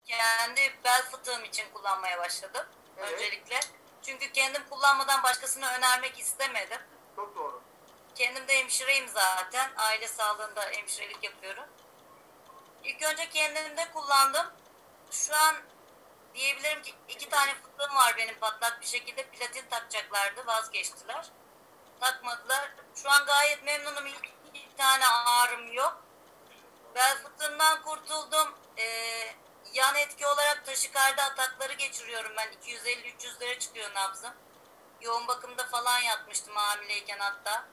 kendi bel fıtığım için kullanmaya başladım. Evet. Öncelikle. Çünkü kendim kullanmadan başkasına önermek istemedim. Çok doğru. Kendim de hemşireyim zaten. Aile sağlığında hemşirelik yapıyorum. İlk önce kendimde kullandım. Şu an diyebilirim ki 2 tane fıtığım var benim, patlak bir şekilde platin takacaklardı, vazgeçtiler. Takmadılar. Şu an gayet memnunum. Hiçbir tane ağrım yok. Bel fıtığından kurtuldum. Yan etki olarak taşikardi atakları geçiriyorum ben. 250-300'lere çıkıyor nabzım. Yoğun bakımda falan yatmıştım hamileyken hatta.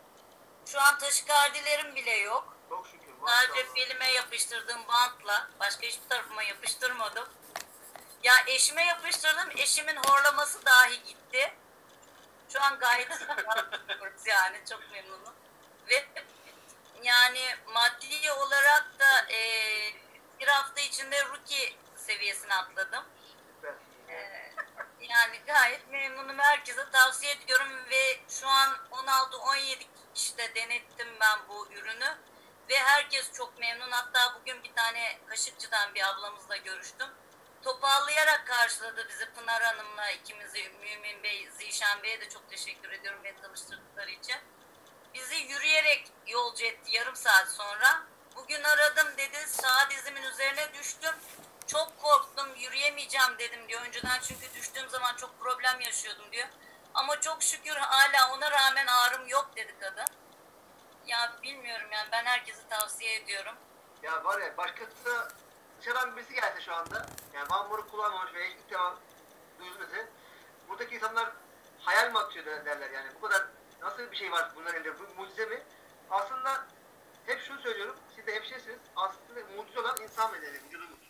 Şu an taşikardilerim bile yok. Çok şükür. Sadece belime yapıştırdığım bantla, başka hiçbir tarafıma yapıştırmadım. Ya eşime yapıştırdım, eşimin horlaması dahi gitti. Şu an gayet rahatız yani, çok memnunum. Ve yani maddi olarak da bir hafta içinde rookie seviyesine atladım. Süper. Yani gayet memnunum, herkese tavsiye ediyorum ve şu an 16-17 kişide denettim ben bu ürünü. Ve herkes çok memnun. Hatta bugün bir tane Kaşıkçı'dan bir ablamızla görüştüm. Toparlayarak karşıladı bizi Pınar Hanım'la, ikimizi, Mümin Bey, Zişan Bey'e de çok teşekkür ediyorum beni tanıştırdıkları için. Bizi yürüyerek yolcu etti yarım saat sonra. Bugün aradım, dedi sağ dizimin üzerine düştüm. Çok korktum, yürüyemeyeceğim dedim diyor. Önceden çünkü düştüğüm zaman çok problem yaşıyordum diyor. Ama çok şükür hala ona rağmen ağrım yok dedi kadın. Ya bilmiyorum yani, ben herkese tavsiye ediyorum. Ya var ya, başkası dışarıdan birisi gelse şu anda, yani Van Mor'u kullanmamış ve ilk defa duyulması, buradaki insanlar hayal mi atıyor derler yani. Bu kadar nasıl bir şey var bunların elinde, bu mucize mi? Aslında hep şunu söylüyorum, siz de hemşiresiniz, aslında mucize olan insan bedeni, vücudumuz.